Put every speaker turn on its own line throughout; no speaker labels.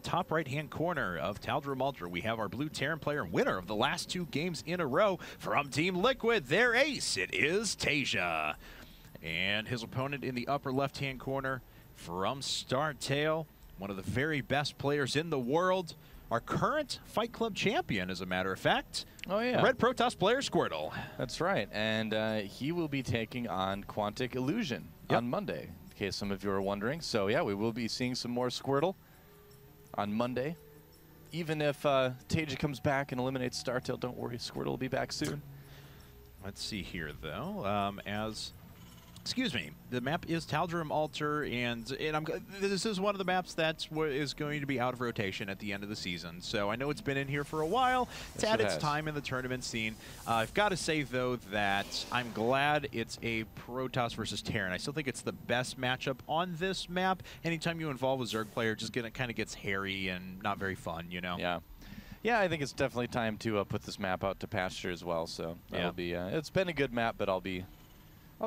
the top right-hand corner of Tal'Darim Ultra, we have our blue Terran player and winner of the last 2 games in a row from Team Liquid, their ace. It is TaeJa. And his opponent in the upper left-hand corner from StarTale, one of the very best players in the world, our current Fight Club champion, as a matter of fact.
Oh, yeah.
Red Protoss player, Squirtle.
That's right. And he will be taking on Quantic Illusion on Monday, in case some of you are wondering. So, yeah, we will be seeing some more Squirtle on Monday. Even if TaeJa comes back and eliminates StarTale, don't worry, Squirtle will be back soon.
Let's see here, though. Excuse me, the map is Tal'Darim Ultra, and this is one of the maps that is going to be out of rotation at the end of the season. So I know it's been in here for a while. It's had its time in the tournament scene. I've got to say, though, that I'm glad it's a Protoss versus Terran. I still think it's the best matchup on this map. Anytime you involve a Zerg player, just kind of gets hairy and not very fun, you know?
Yeah. Yeah, I think it's definitely time to put this map out to pasture as well. So that'll be. It's been a good map, but I'll be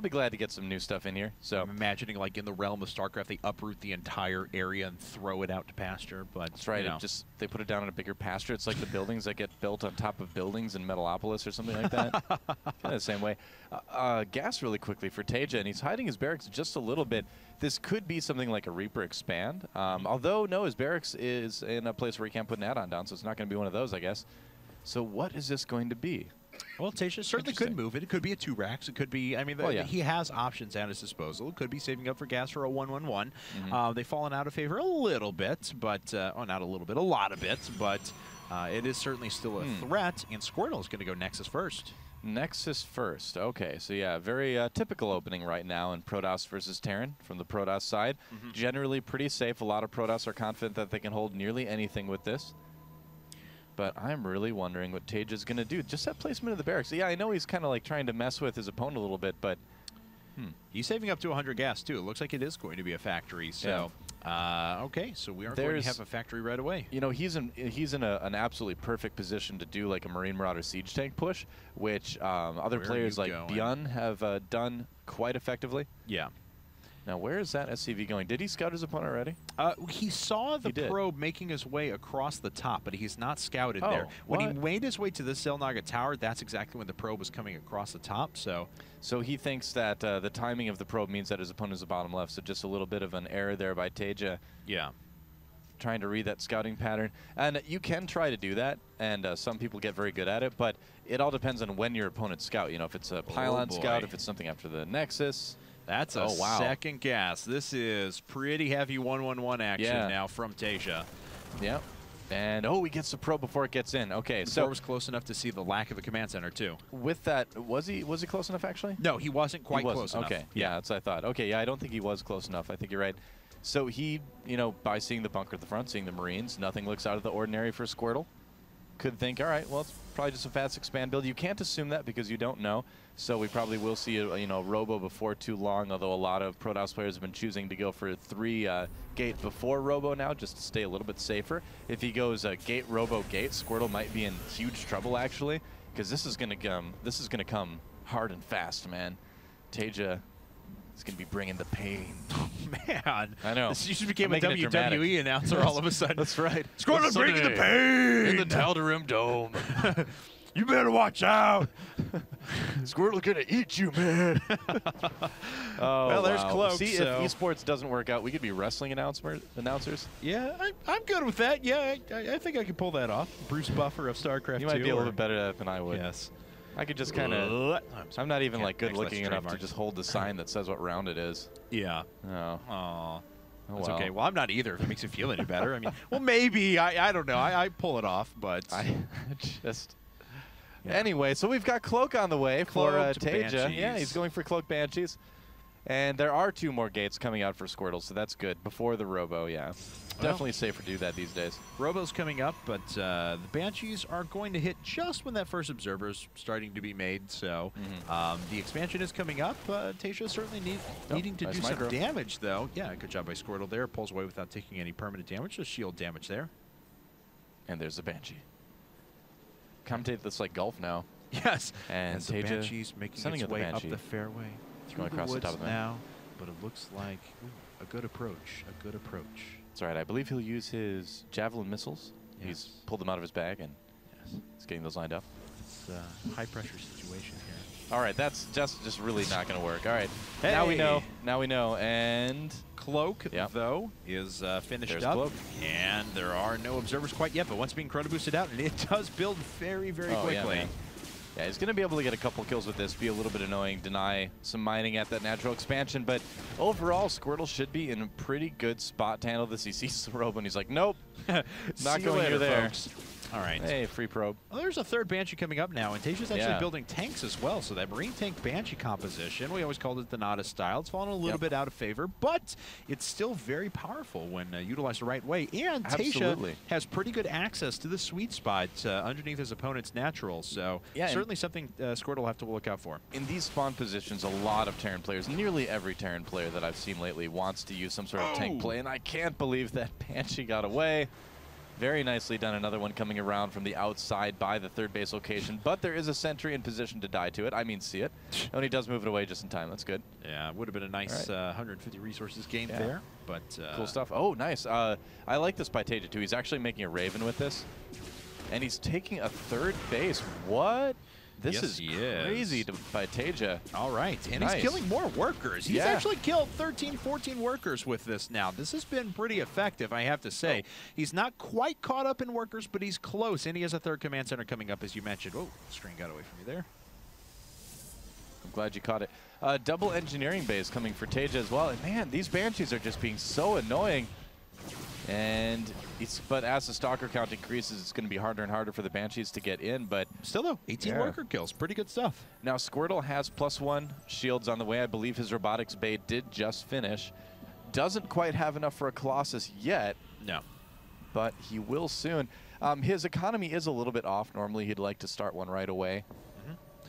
glad to get some new stuff in here. So
I'm imagining, like, in the realm of StarCraft, they uproot the entire area and throw it out to pasture. But
that's right.
You know.
They put it down in a bigger pasture. It's like the buildings that get built on top of buildings in Metalopolis or something like that. Kind of the same way. Gas really quickly for TaeJa, and he's hiding his barracks just a little bit. This could be something like a Reaper expand. Although, no, his barracks is in a place where he can't put an add-on down, so it's not going to be one of those, I guess. So what is this going to be?
Well, TaeJa certainly could move it. It could be a 2 racks. It could be, I mean, he has options at his disposal. It could be saving up for gas for a 1-1-1. They've fallen out of favor a little bit, but, not a little bit, a lot of it, but it is certainly still a threat, and Squirtle is going to go Nexus first.
Nexus first. Okay, so yeah, very typical opening right now in Protoss versus Terran from the Protoss side. Generally pretty safe. A lot of Protoss are confident that they can hold nearly anything with this. But I'm really wondering what TaeJa's going to do. Just that placement of the barracks. Yeah, I know he's kind of like trying to mess with his opponent a little bit, but
he's saving up to 100 gas, too. It looks like it is going to be a factory. So, okay, so we are going to have a factory right away.
You know, he's in an absolutely perfect position to do like a Marine Marauder siege tank push, which other players like Bjorn have done quite effectively.
Yeah.
Now, where is that SCV going? Did he scout his opponent already?
He saw the probe making his way across the top, but he's not scouted there. When he made his way to the Selnaga Tower, that's exactly when the probe was coming across the top. So
he thinks that the timing of the probe means that his opponent is the bottom left, so just a little bit of an error there by TaeJa.
Yeah.
Trying to read that scouting pattern. And you can try to do that, and some people get very good at it, but it all depends on when your opponents scout. You know, if it's a pylon scout, if it's something after the Nexus.
That's a second gas. This is pretty heavy 1-1-1 action now from TaeJa.
Yep. And, he gets the probe before it gets in. Okay,
so was close enough to see the lack of the command center, too.
With that, was he close enough, actually?
No, he wasn't quite close enough.
Okay, yeah, that's what I thought. Okay, yeah, I don't think he was close enough. I think you're right. So he, you know, by seeing the bunker at the front, seeing the Marines, nothing looks out of the ordinary for Squirtle. Could think, all right, well, it's probably just a fast expand build. You can't assume that because you don't know. So we probably will see a Robo before too long, although a lot of Protoss players have been choosing to go for 3 gate before Robo now, just to stay a little bit safer. If he goes gate, Robo, gate, Squirtle might be in huge trouble, actually, because this is going to come hard and fast, man. TaeJa is going to be bringing the pain.
Man,
I know.
This just became a WWE announcer all of a sudden.
That's right.
Squirtle bringing the pain
in the Tal'Darim Dome.
You better watch out.
Squirtle's gonna eat you, man.
Well, there's Cloak.
See, if esports doesn't work out, we could be wrestling announcers.
Yeah, I'm good with that. Yeah, I think I can pull that off. Bruce Buffer of StarCraft 2.
You might be a little bit better at it than I would.
Yes.
I could just kind of. I'm not even like good looking enough to just hold the sign that says what round it is.
Yeah.
Oh.
Aw. That's okay. Well, I'm not either. If it makes you feel any better. I mean, well, maybe. I don't know. I pull it off, but
I just. Yeah. Anyway, so we've got Cloak on the way for TaeJa. Yeah, he's going for Cloak Banshees. And there are 2 more gates coming out for Squirtle, so that's good. Before the Robo, yeah. Definitely safer to do that these days.
Robo's coming up, but the Banshees are going to hit just when that first Observer's starting to be made. So the expansion is coming up. TaeJa certainly needing to do some damage, though. Yeah, good job by Squirtle there. Pulls away without taking any permanent damage. Just shield damage there.
And there's the Banshee. Commentate this like golf now.
Yes.
And
the Banshee's making its way up the fairway.
It's going across the top of the
now, but it looks like a good approach. A good approach.
That's right. I believe he'll use his javelin missiles.
Yes.
He's pulled them out of his bag, and he's getting those lined up.
It's a high-pressure situation here.
All right, that's just really not going to work. All right,
hey.
Now we know. Now we know. And
Cloak, though, is finished
There's
up.
Cloak.
And there are no observers quite yet, but once being chrono boosted out, and it does build very, very quickly.
Yeah, he's going to be able to get a couple kills with this, be a little bit annoying, deny some mining at that natural expansion. But overall, Squirtle should be in a pretty good spot to handle this. He sees the robe and he's like, nope, not going near there.
Folks. All right.
Hey, free probe.
Well, there's a third Banshee coming up now, and TaeJa's actually building tanks as well. So that Marine tank Banshee composition, we always called it the Nada style. It's fallen a little bit out of favor, but it's still very powerful when utilized the right way. And TaeJa has pretty good access to the sweet spot underneath his opponent's natural. So certainly something Squirtle will have to look out for.
In these spawn positions, a lot of Terran players, nearly every Terran player that I've seen lately wants to use some sort of tank play, and I can't believe that Banshee got away. Very nicely done. Another one coming around from the outside by the third base location. But there is a sentry in position to die to it. I mean, see it. And he does move it away just in time. That's good.
Yeah, it would have been a nice 150 resources gained there. But
cool stuff. Oh, nice. I like this by TaeJa, too. He's actually making a Raven with this. And he's taking a third base. What? This is crazy by TaeJa.
All right, and he's killing more workers. He's actually killed 13, 14 workers with this now. This has been pretty effective, I have to say. He's not quite caught up in workers, but he's close, and he has a third command center coming up, as you mentioned. Oh, screen got away from you there.
I'm glad you caught it. Double engineering base coming for TaeJa as well. And man, these Banshees are just being so annoying. And but as the stalker count increases, it's going to be harder and harder for the Banshees to get in. But
still, though, 18 worker kills. Pretty good stuff.
Now, Squirtle has +1 shields on the way. I believe his robotics bay did just finish. Doesn't quite have enough for a Colossus yet.
No.
But he will soon. His economy is a little bit off. Normally, he'd like to start one right away.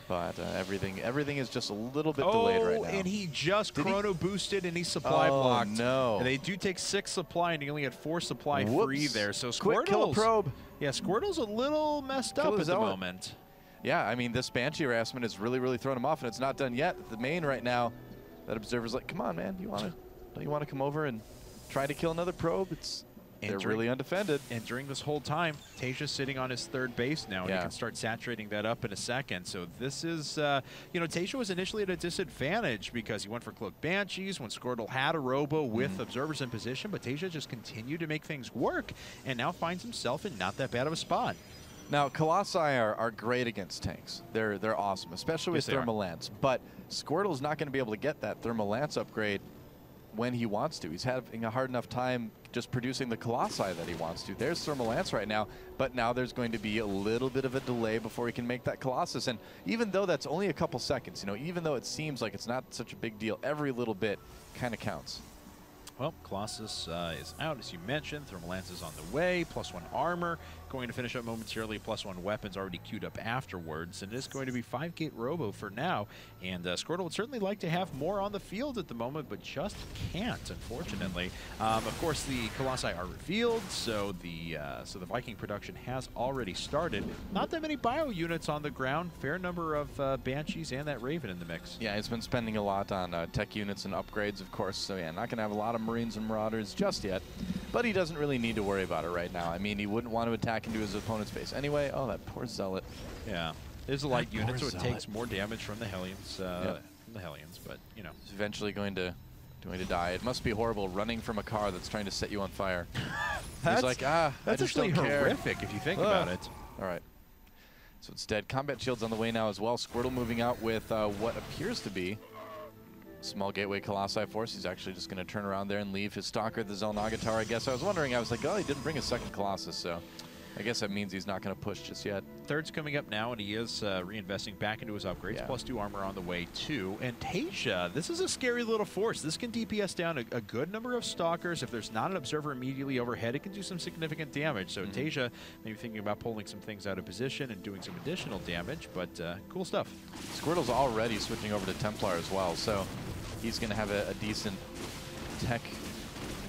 But everything is just a little bit delayed right now.
And he just chrono boosted and he's supply blocked.
No.
And they do take 6 supply, and he only had 4 supply free there. So
Quick, kill a probe.
Yeah, Squirtle's a little messed up at the moment.
Yeah, I mean, this Banshee harassment is really throwing him off, and it's not done yet. The main right now, that observer's like, come on, man, don't you want to come over and try to kill another probe? They're really undefended.
And during this whole time, TaeJa's sitting on his third base now, and he can start saturating that up in a second. So this is, you know, TaeJa was initially at a disadvantage because he went for Cloak Banshees when Squirtle had a Robo with observers in position, but TaeJa just continued to make things work and now finds himself in not that bad of a spot.
Now, Colossi are great against tanks. They're awesome, especially with Thermal Lance. But Squirtle's not going to be able to get that Thermal Lance upgrade when he wants to. He's having a hard enough time just producing the Colossi that he wants to. There's Thermal Lance right now, but now there's going to be a little bit of a delay before he can make that Colossus. And even though that's only a couple seconds, you know, even though it seems like it's not such a big deal, every little bit kind of counts.
Well, Colossus is out, as you mentioned. Thermal Lance is on the way. +1 armor. Going to finish up momentarily. +1 weapons already queued up afterwards. And it is going to be 5-gate Robo for now. And Squirtle would certainly like to have more on the field at the moment, but just can't, unfortunately. Of course, the Colossi are revealed, so the Viking production has already started. Not that many bio units on the ground. Fair number of Banshees and that Raven in the mix.
Yeah, he's been spending a lot on tech units and upgrades, of course. So yeah, not going to have a lot of Marines and Marauders just yet. But he doesn't really need to worry about it right now. I mean, he wouldn't want to attack into his opponent's base anyway. Oh, that poor Zealot.
Yeah. There's a light unit, so it takes more damage from the Hellions, but, you know.
He's eventually going to die. It must be horrible running from a car that's trying to set you on fire. He's like,
that's actually horrific if you think about it.
All right. So it's dead. Combat shield's on the way now as well. Squirtle moving out with what appears to be small gateway Colossi force. He's actually just going to turn around there and leave his Stalker at the Xel'Naga Tower, I guess. I was wondering, I was like, oh, he didn't bring a second Colossus, so I guess that means he's not going to push just yet.
Third's coming up now, and he is reinvesting back into his upgrades. +2 armor on the way, too. And TaeJa, this is a scary little force. This can DPS down a good number of Stalkers. If there's not an observer immediately overhead, it can do some significant damage. So TaeJa maybe thinking about pulling some things out of position and doing some additional damage, but cool stuff.
Squirtle's already switching over to Templar as well, so he's going to have a decent tech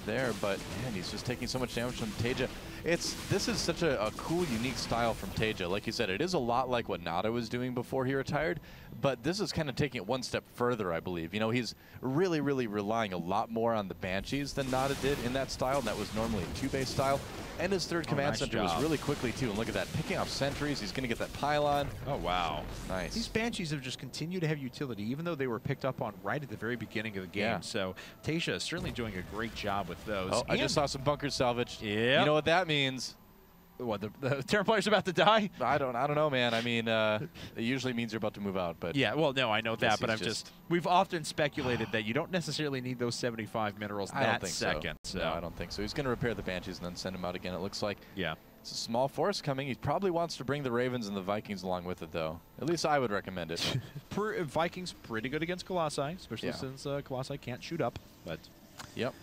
there, but man, he's just taking so much damage from TaeJa. This is such a cool, unique style from TaeJa. Like you said, it is a lot like what Nada was doing before he retired, but this is kind of taking it one step further, I believe. You know, he's really, really relying a lot more on the Banshees than Nada did in that style, and that was normally a 2-base style. And his third command center was really quickly, too. And look at that, picking off sentries. He's going to get that pylon.
Oh, wow.
Nice.
These Banshees have just continued to have utility, even though they were picked up on right at the very beginning of the game. So TaeJa is certainly doing a great job with those.
Oh, I just saw some bunker salvage.
Yeah.
You know what that means?
What, the Terran player's about to die?
I don't know, man. I mean, it usually means you're about to move out, but
yeah, well, no, I know that, but I'm just we've often speculated that you don't necessarily need those 75 minerals that second. So.
No, I don't think so. He's going to repair the Banshees and then send him out again, it looks like.
Yeah.
It's a small force coming. He probably wants to bring the Ravens and the Vikings along with it, though. At least I would recommend it.
Vikings pretty good against Colossi, especially since Colossi can't shoot up, but
yep.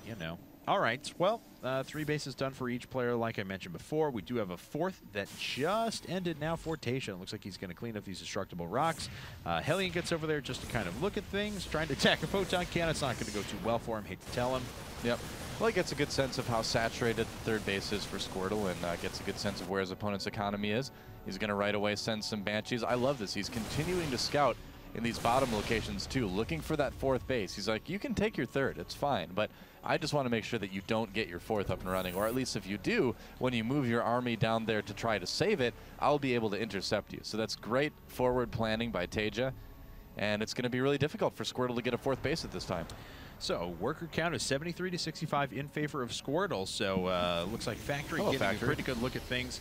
You know. All right, well, 3 bases done for each player, like I mentioned before. We do have a 4th that just ended now for TaeJa. It looks like he's going to clean up these destructible rocks. Hellion gets over there just to kind of look at things, trying to attack a photon cannon. It's not going to go too well for him, hate to tell him.
Yep. Well, he gets a good sense of how saturated the 3rd base is for Squirtle, and gets a good sense of where his opponent's economy is. He's going to right away send some Banshees. I love this. He's continuing to scout in these bottom locations, too, looking for that 4th base. He's like, you can take your 3rd, it's fine, but I just want to make sure that you don't get your 4th up and running, or at least if you do, when you move your army down there to try to save it, I'll be able to intercept you. So that's great forward planning by TaeJa, and it's going to be really difficult for Squirtle to get a 4th base at this time. So
worker count is 73 to 65 in favor of Squirtle. So looks like Factory getting a pretty good look at things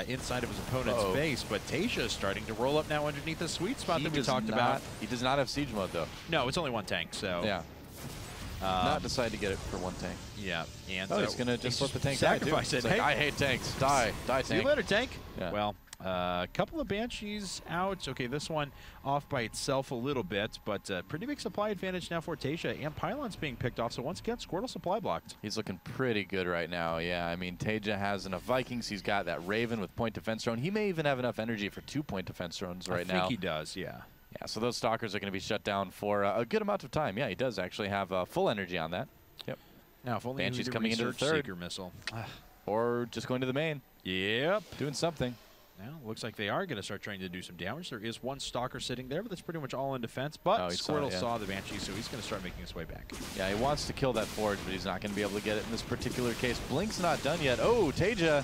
inside of his opponent's base. But TaeJa is starting to roll up now underneath the sweet spot that we talked about.
He does not have siege mode, though.
No, it's only 1 tank. So
yeah. Not decide to get it for 1 tank.
Yeah. And
he's going to just let the tank
sacrifice
die, too. Like, I hate tanks. Die, tank.
See you later, tank.
Yeah.
Well, a couple of Banshees out. Okay, this one off by itself a little bit, but pretty big supply advantage now for TaeJa, and pylons being picked off. So once again, Squirtle supply blocked.
He's looking pretty good right now. Yeah, I mean, TaeJa has enough Vikings. He's got that Raven with point defense drone. He may even have enough energy for 2 point defense drones right now.
I think he does, yeah.
Yeah, so those Stalkers are going to be shut down for a good amount of time. Yeah, he does actually have full energy on that. Yep.
Now, if only
Banshee's coming into the 3rd.
Seeker missile.
Or just going to the main.
Yep.
Doing something.
Now, looks like they are going to start trying to do some damage. There is 1 Stalker sitting there, but that's pretty much all in defense. But Squirtle saw the Banshee, so he's going to start making his way back.
Yeah, he wants to kill that Forge, but he's not going to be able to get it in this particular case. Blink's not done yet. Oh, TaeJa.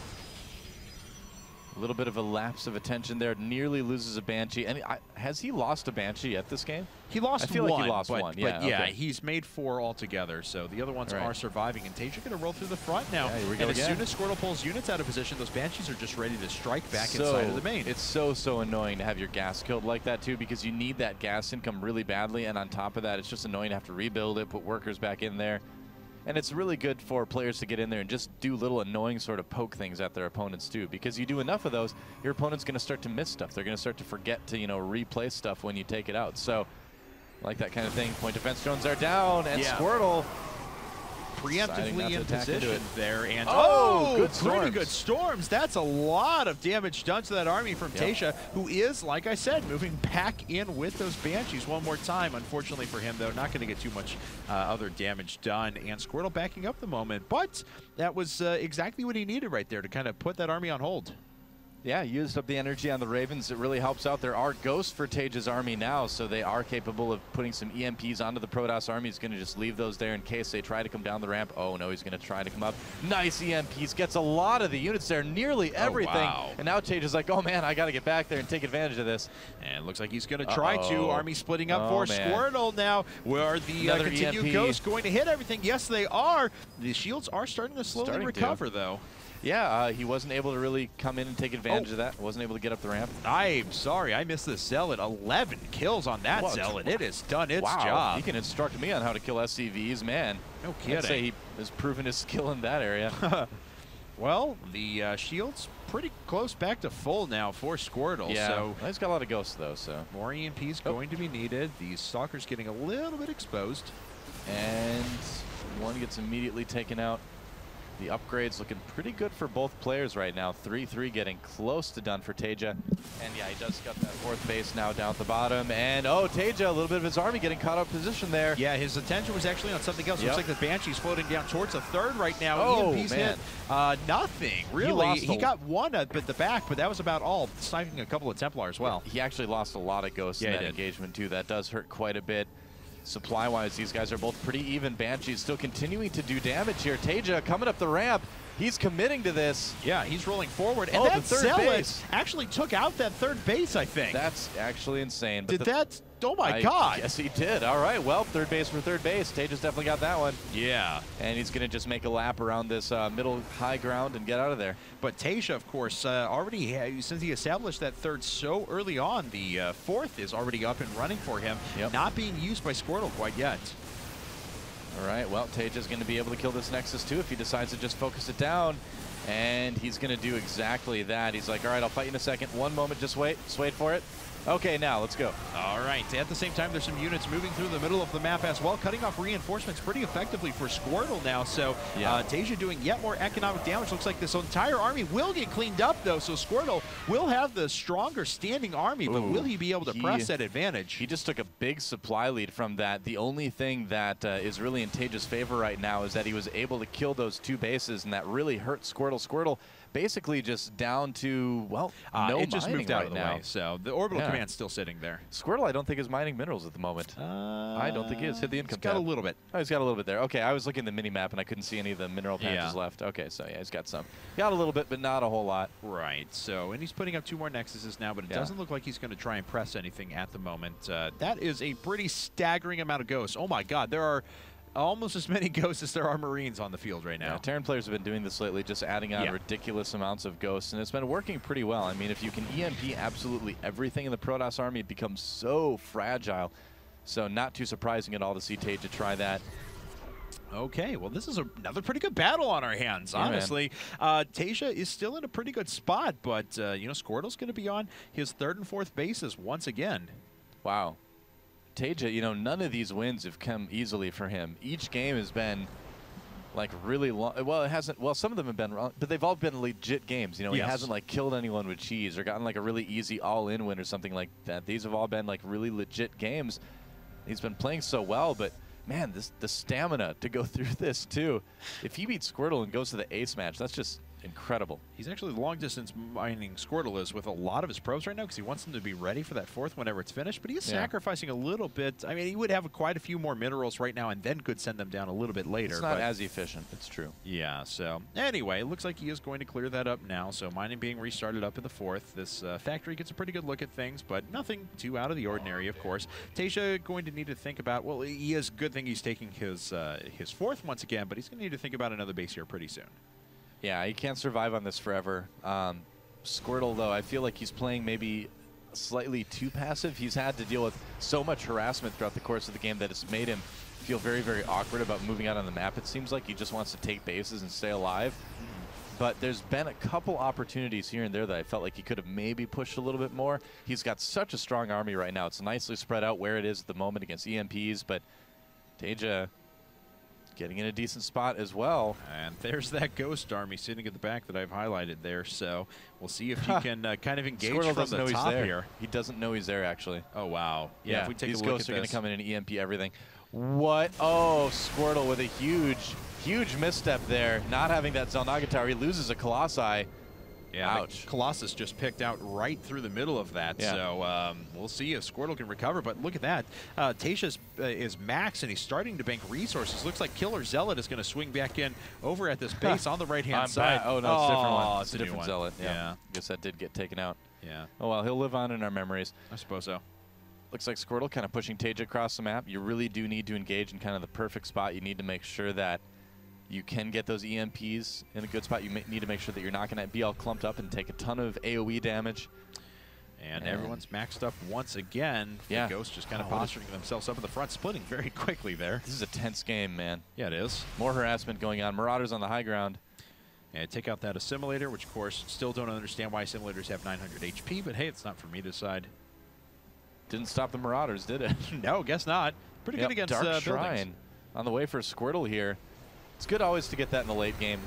A little bit of a lapse of attention there. Nearly loses a Banshee. And has he lost a Banshee at this game?
He lost one.
I feel like he lost one. Yeah,
but yeah, he's made 4 altogether. So the other ones are surviving. And TaeJa going to roll through the front now.
Yeah, here we go
and as soon as Squirtle pulls units out of position, those Banshees are just ready to strike back
inside
of the main.
It's so annoying to have your gas killed like that, too, because you need that gas income really badly. And on top of that, it's just annoying to have to rebuild it, put workers back in there. And it's really good for players to get in there and just do little annoying sort of poke things at their opponents, too. Because you do enough of those, your opponent's going to start to miss stuff. They're going to start to forget to, replay stuff when you take it out. So, like that kind of thing. Point defense drones are down, and Squirtle
preemptively in position there, and
pretty
good storms. That's a lot of damage done to that army from TaeJa, who is, like I said, moving back in with those Banshees one more time. Unfortunately for him, though, not going to get too much other damage done, and Squirtle backing up the moment. But that was exactly what he needed right there to kind of put that army on hold.
Yeah, used up the energy on the Ravens. It really helps out. There are ghosts for TaeJa's army now, so they are capable of putting some EMPs onto the Protoss army. He's going to just leave those there in case they try to come down the ramp. Oh, no, he's going to try to come up. Nice EMPs. Gets a lot of the units there, nearly everything.
Wow.
And now TaeJa's like, oh, man, I got to get back there and take advantage of this.
And it looks like he's going to try to. Army splitting up for Squirtle now. Where are the continued ghosts going to hit everything? Yes, they are. The shields are starting to slowly recover, though.
Yeah, he wasn't able to really come in and take advantage of that. Wasn't able to get up the ramp.
I'm sorry, I missed the Zealot. 11 kills on that Zealot. It has done its job.
He can instruct me on how to kill SCVs, man.
No kidding.
I'd say he has proven his skill in that area.
Well, the shield's pretty close back to full now for Squirtle.
Yeah,
so
he's got a lot of ghosts, though. So
more EMPs going to be needed. The Stalker's getting a little bit exposed.
And one gets immediately taken out. The upgrades looking pretty good for both players right now. 3-3 getting close to done for TaeJa. And yeah, he does got that 4th base now down at the bottom. And oh, TaeJa, a little bit of his army getting caught up position there.
Yeah, his attention was actually on something else. Looks like the Banshee's floating down towards a 3rd right now.
Oh,
EMP's
man.
hit nothing, really. He got one at the back, but that was about all, sniping a couple of Templar as well.
He actually lost a lot of ghosts in that engagement, too. That does hurt quite a bit. Supply-wise, these guys are both pretty even. Banshee's still continuing to do damage here. TaeJa coming up the ramp. He's committing to this.
Yeah, he's rolling forward. And that Zealot actually took out that 3rd base, I think.
That's actually insane. But
did that? Oh, my God.
Yes, he did. All right, well, 3rd base for 3rd base. TaeJa's definitely got that one.
Yeah.
And he's going to just make a lap around this middle high ground and get out of there.
But TaeJa, of course, already, since he established that 3rd so early on, the 4th is already up and running for him. Not being used by Squirtle quite yet.
All right, well, TaeJa's going to be able to kill this Nexus too if he decides to just focus it down. And he's going to do exactly that. He's like, all right, I'll fight you in a second. One moment, just wait. Just wait for it. Okay, now let's go.
All right. At the same time, there's some units moving through the middle of the map as well, cutting off reinforcements pretty effectively for Squirtle now. So TaeJa doing yet more economic damage. Looks like this entire army will get cleaned up, though. So Squirtle will have the stronger standing army, but will he be able to press that advantage?
He just took a big supply lead from that. The only thing that is really in TaeJa's favor right now is that he was able to kill those 2 bases, and that really hurt Squirtle. Squirtle basically just down to, well, no
it just moved out
right
of the
now.
way. So the orbital command's still sitting there.
Squirtle, I don't think is mining minerals at the moment. I don't think he is. Hit the income tab.
He's got a little bit.
Oh, he's got a little bit there. Okay, I was looking at the mini-map, and I couldn't see any of the mineral patches left. Okay, so yeah, he's got some. Got a little bit, but not a whole lot.
Right, so, and he's putting up 2 more Nexuses now, but it doesn't look like he's going to try and press anything at the moment. That is a pretty staggering amount of ghosts. Oh my God, there are almost as many ghosts as there are Marines on the field right now.
Yeah, Terran players have been doing this lately, just adding on ridiculous amounts of ghosts, and it's been working pretty well. I mean, if you can EMP absolutely everything in the Protoss army, it becomes so fragile. So not too surprising at all to see TaeJa try that.
Okay, well, this is another pretty good battle on our hands, honestly. TaeJa is still in a pretty good spot, but, you know, Squirtle's going to be on his 3rd and 4th bases once again.
Wow. TaeJa, you know, none of these wins have come easily for him. Each game has been, like, really long. Well, it hasn't. Well, some of them have been wrong, but they've all been legit games. You know, he hasn't, like, killed anyone with cheese or gotten, like, a really easy all-in win or something like that. These have all been, like, really legit games. He's been playing so well, but, man, the stamina to go through this, too. If he beats Squirtle and goes to the ace match, that's just incredible.
He's actually the long-distance mining Squirtle is with a lot of his probes right now because he wants them to be ready for that 4th whenever it's finished, but he is sacrificing a little bit. I mean, he would have quite a few more minerals right now and then could send them down a little bit later.
It's not as efficient. It's true.
Yeah, so anyway, it looks like he is going to clear that up now. So mining being restarted up in the 4th. This factory gets a pretty good look at things, but nothing too out of the ordinary, of course. TaeJa going to need to think about, well, he is good thing he's taking his 4th once again, but he's going to need to think about another base here pretty soon.
Yeah, he can't survive on this forever. Squirtle, though, I feel like he's playing maybe slightly too passive. He's had to deal with so much harassment throughout the course of the game that it's made him feel very, very awkward about moving out on the map. It seems like he just wants to take bases and stay alive. But there's been a couple opportunities here and there that I felt like he could have maybe pushed a little bit more. He's got such a strong army right now. It's nicely spread out where it is at the moment against EMPs, but TaeJa getting in a decent spot as well.
And there's that ghost army sitting at the back that I've highlighted there. So we'll see if he can kind of engage
Squirtle
from the top here.
He doesn't know he's there, actually.
Oh, wow. Yeah, if we take
these
a look
ghosts
at
are going to come in and EMP everything. What? Oh, Squirtle with a huge misstep there. Not having that Xel'Naga Tower. He loses a Colossi.
Yeah,
ouch.
Colossus just picked out right through the middle of that.
Yeah.
So we'll see if Squirtle can recover. But look at that. TaeJa is max, and he's starting to bank resources. Looks like Killer Zealot is going to swing back in over at this base on the right-hand side.
Oh, no, it's a different one. It's a different Zealot.
Yeah.
Guess that did get taken out.
Yeah.
Oh, well, he'll live on in our memories.
I suppose so.
Looks like Squirtle kind of pushing TaeJa across the map. You really do need to engage in kind of the perfect spot. You need to make sure that you can get those EMPs in a good spot. You need to make sure that you're not going to be all clumped up and take a ton of AoE damage.
And everyone's maxed up once again.
Yeah.
The Ghosts just kind of posturing themselves up in the front, splitting very quickly there.
This is a tense game, man.
Yeah, it is.
More harassment going on. Marauders on the high ground.
And take out that Assimilator, which, of course, still don't understand why Assimilators have 900 HP, but hey, it's not for me to decide.
Didn't stop the Marauders, did it?
No, guess not. Pretty good against
Dark
buildings.
Shrine on the way for Squirtle here. It's good always to get that in the late game.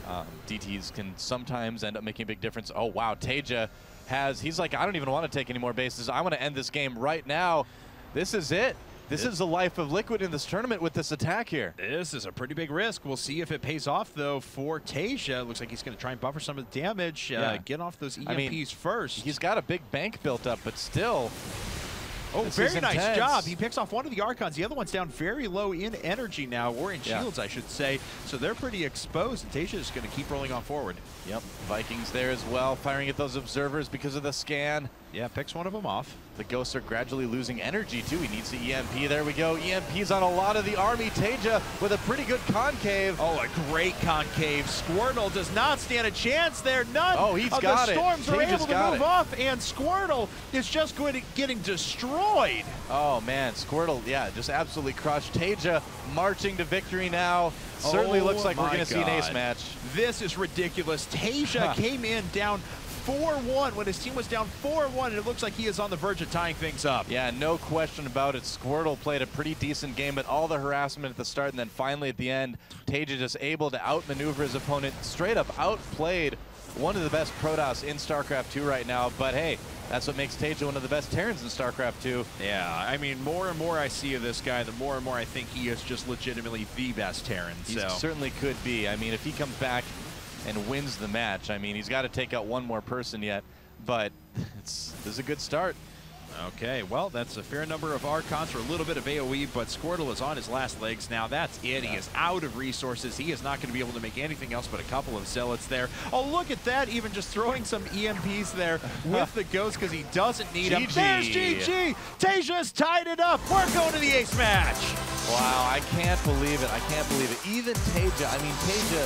DTs can sometimes end up making a big difference. Oh, wow. TaeJa he's like, I don't even want to take any more bases. I want to end this game right now. This is it. This is the life of Liquid in this tournament with this attack here.
This is a pretty big risk. We'll see if it pays off, though, for TaeJa. Looks like he's going to try and buffer some of the damage, get off those EMPs first.
He's got a big bank built up, but still.
Oh, very nice job. He picks off one of the Archons. The other one's down very low in energy now, or in shields, I should say. So they're pretty exposed, and TaeJa is going to keep rolling on forward.
Yep, Vikings there as well, firing at those observers because of the scan.
Yeah, picks one of them off.
The Ghosts are gradually losing energy, too. He needs the EMP. There we go. EMP's on a lot of the army. TaeJa with a pretty good concave.
Oh, a great concave. Squirtle does not stand a chance there. None
of the storms
are able to move off, and Squirtle is just getting destroyed.
Oh, man. Squirtle, just absolutely crushed. TaeJa marching to victory now. Certainly looks like we're going to see an ace match.
This is ridiculous. TaeJa came in down 4-1 when his team was down 4-1, and it looks like he is on the verge of tying things up.
Yeah, no question about it. Squirtle played a pretty decent game, but all the harassment at the start, and then finally at the end, TaeJa just able to outmaneuver his opponent, straight up outplayed one of the best Protoss in StarCraft 2 right now. But hey, that's what makes TaeJa one of the best Terrans in StarCraft 2.
Yeah, I mean, more and more I see of this guy, the more and more I think he is just legitimately the best Terran.
He certainly could be. I mean, if he comes back and wins the match, I mean, he's got to take out one more person yet, but this is a good start.
Okay, well, that's a fair number of Archons for a little bit of AoE, but Squirtle is on his last legs now. That's it. He is out of resources. He is not going to be able to make anything else but a couple of Zealots there. Oh, look at that, even just throwing some EMPs there with the Ghost because he doesn't need them. There's GG! TaeJa's tied it up. We're going to the ace match.
Wow, I can't believe it. I can't believe it. Even TaeJa, I mean, TaeJa